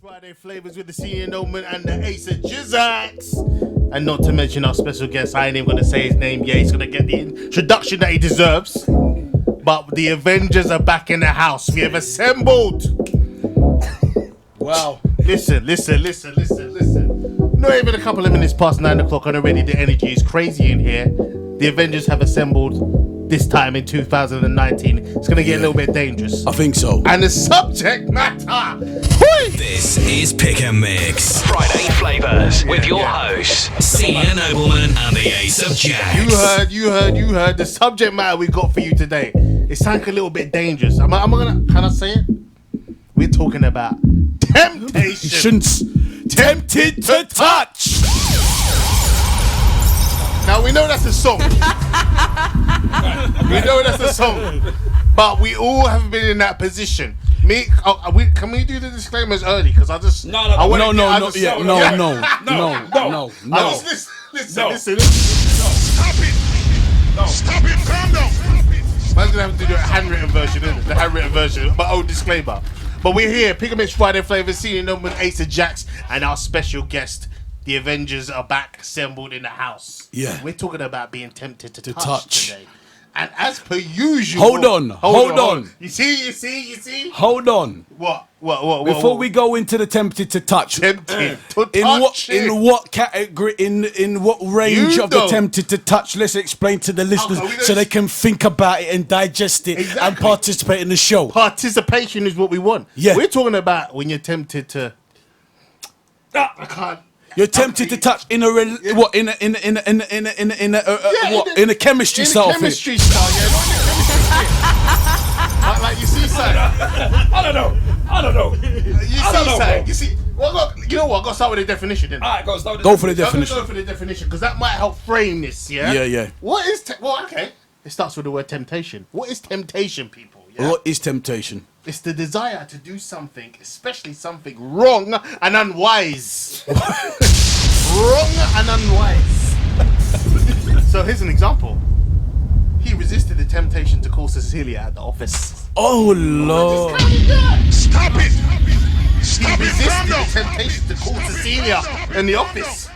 Friday Flavas with the senior Nobleman and the ace of Jzacks. And not to mention our special guest, I ain't even going to say his name yet. He's going to get the introduction that he deserves. But the Avengers are back in the house. We have assembled. Wow. Listen. Not even a couple of minutes past 9 o'clock and already the energy is crazy in here. The Avengers have assembled this time in 2019. It's going to get a little bit dangerous. I think so. And the subject matter. This is Pick and Mix. Friday Flavas with your hosts, Senior Nobleman and the Ace of Jzacks. You heard. The subject matter we got for you today. It sounds a little bit dangerous. Can I say it? We're talking about temptations. Tempted to touch. Now we know that's a song. But we all have been in that position. Can we do the disclaimers early? Because I just No. Listen. Stop it, calm down. Man's gonna have to do a handwritten version, isn't it? The handwritten version, but old disclaimer. But we're here, Pick and Mix Friday Flavors, Senior Nobleman, Ace of Jzacks, and our special guest. The Avengers are back, assembled in the house. Yeah. We're talking about being tempted to touch today. And as per usual... Hold on. You see? Hold on. What? Before we go into the tempted to touch. Tempted to touch. In what category, in what range of the tempted to touch, let's explain to the listeners so they can think about it and digest it and participate in the show. Participation is what we want. Yeah. We're talking about when you're tempted to... I can't... You're tempted to touch in a chemistry style. Chemistry style, yeah. Not in a chemistry thing. Like you see, something. I don't know. You see. Well, you know what? I got to start with the definition, then. Alright, go for the definition. Go for the definition because that might help frame this. Yeah. Yeah. What is? Okay. It starts with the word temptation. What is temptation, people? Yeah? What is temptation? It's the desire to do something, especially something wrong and unwise. Wrong and unwise. So here's an example. He resisted the temptation to call Cecilia at the office. Oh Lord! Stop it! He resisted the temptation to call Cecilia in the office.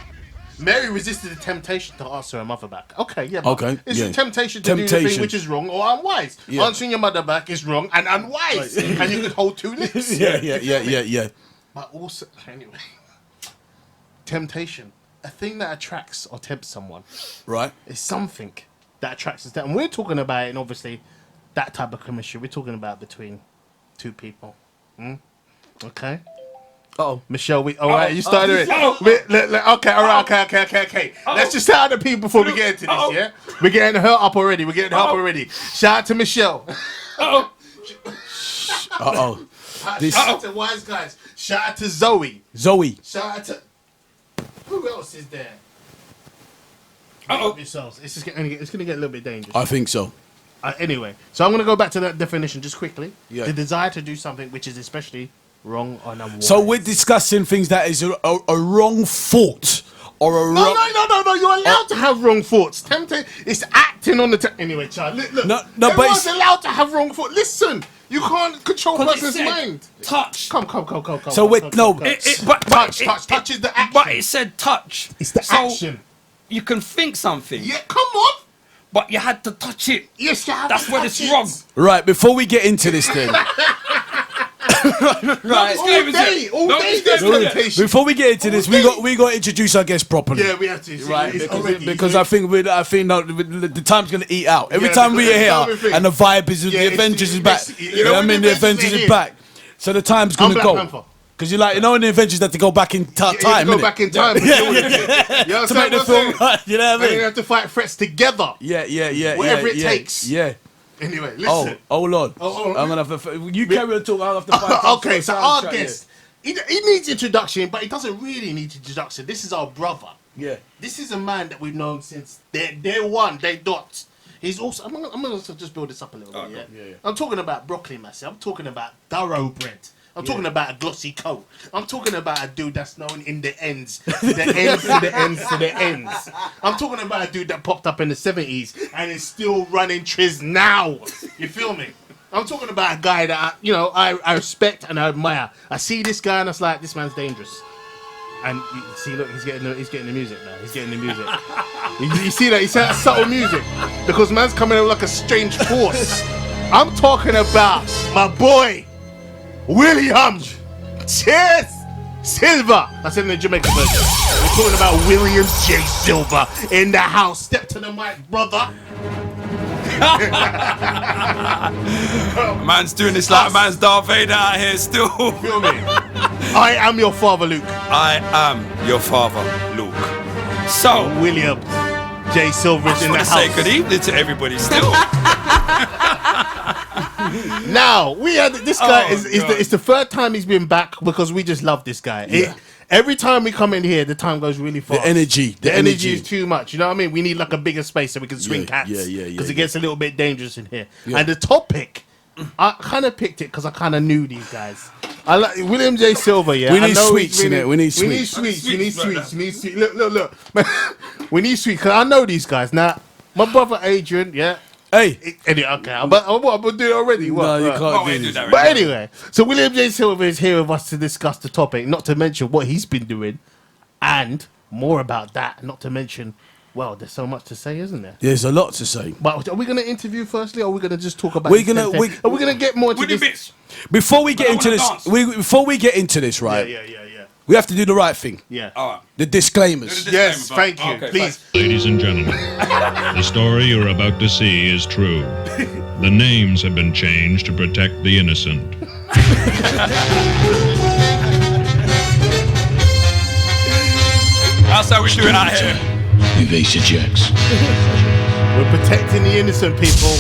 Mary resisted the temptation to answer her mother back. Okay, yeah. It's a temptation to do the thing which is wrong or unwise. Yeah. Answering your mother back is wrong and unwise. And you could hold two lips. Yeah. But also, anyway, temptation, a thing that attracts or tempts someone, right, is something that attracts us. And we're talking about it, and obviously, that type of chemistry. We're talking about between two people. Okay. Oh, Michelle, all right, you started it. Okay, all right, okay. Let's just shout out the people before we get into this, yeah? We're getting her up already. Shout out to Michelle. Shout out to Wise Guys. Shout out to Zoe. Shout out to... Who else is there? Yourselves. It's going to get a little bit dangerous. I think so. Anyway, so I'm going to go back to that definition just quickly. Yeah. The desire to do something which is especially... wrong or unwise. So we're discussing things that is a wrong thought or a wrong... No. You're allowed to have wrong thoughts. It's acting on the... Anyway, child, look. No, everyone's allowed to have wrong thoughts. Listen, you can't control a person's mind. Touch. Come. So touch is the action. But it said touch. It's the action. You can think something. Yeah, come on. But you had to touch it. Yes, you have That's to where touch it's it. wrong. Right, before we get into this then... Right. All day there's temptation. Before we get into this, we got to introduce our guest properly. Yeah, we have to. Right, because I think the time's gonna eat out every time we're here, and the vibe is the Avengers is back. You know what I mean? The Avengers is back, so the time's gonna go. Because you're like, in the Avengers that to go back in time. Go back in time. To make the film right. You know what I mean? You have to fight threats together. Yeah. Whatever it takes. Yeah. Anyway, listen. Oh Lord. I'm gonna have to. You carry on talking. I'll have to find. Okay, so our guest, he needs introduction, but he doesn't really need introduction. This is our brother. Yeah. This is a man that we've known since day one, day dot. He's also. I'm gonna just build this up a little bit. Yeah. I'm talking about broccoli myself. I'm talking about thoroughbred. I'm talking about a glossy coat. I'm talking about a dude that's known in the ends. The ends. I'm talking about a dude that popped up in the 70s and is still running Triz now. You feel me? I'm talking about a guy that I respect and I admire. I see this guy and I was like, this man's dangerous. And you see, look, he's getting the music now. He's getting the music. you see that? You see that subtle music? Because man's coming in like a strange force. I'm talking about my boy, William. Cheers! Silva. That's in the Jamaican version. We're talking about William J. Silva in the house. Step to the mic, brother. Man's doing this like man's Darth Vader out here still. Feel me? I am your father, Luke. I am your father, Luke. So, William J. Silver's in the I house. say good evening to everybody still. Now, we had this guy it's the third time he's been back because we just love this guy. Yeah. Every time we come in here, the time goes really fast. The energy is too much. You know what I mean? We need like a bigger space so we can swing cats. Because it gets a little bit dangerous in here. Yeah. And the topic, I kind of picked it because I kind of knew these guys. I like William J. Silva, yeah. We need sweets in it. We need sweets. We need sweets. Look. We need sweets because I know these guys. Now, my brother Adrian, yeah. Hey. Okay, but I'm going to do it already. No, you can't do that. But anyway, so William J. Silva is here with us to discuss the topic, not to mention what he's been doing, and more about that, not to mention, well, there's so much to say, isn't there? There's a lot to say. But are we going to interview firstly, or are we going to just talk about are we going to get more into this? Before we get into this, right? Yeah. We have to do the right thing. Yeah. All right. The disclaimers. Yes, thank you. Okay, please. Ladies and gentlemen, the story you're about to see is true. The names have been changed to protect the innocent. That's how we do it out here. Evasive Jzacks. We're protecting the innocent people.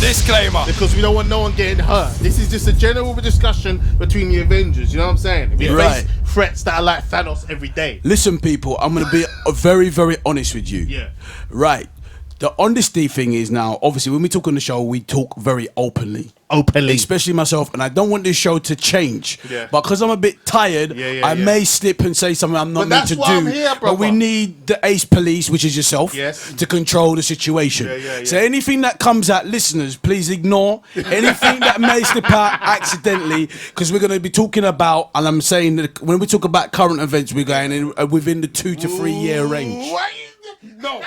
Disclaimer. Because we don't want no one getting hurt. This is just a general discussion between the Avengers. You know what I'm saying? We face threats that are like Thanos every day. Listen, people, I'm going to be very, very honest with you. Yeah. Right. The honesty thing is now, obviously, when we talk on the show, we talk very openly. Especially myself, and I don't want this show to change. Yeah. But because I'm a bit tired, I may slip and say something I'm not meant to do. I'm here, but we need the ace police, which is yourself, to control the situation. Yeah. So anything that comes out, listeners, please ignore anything that may slip out accidentally, because we're going to be talking about, and I'm saying that when we talk about current events, we're going in within the 2 to 3 year range. No.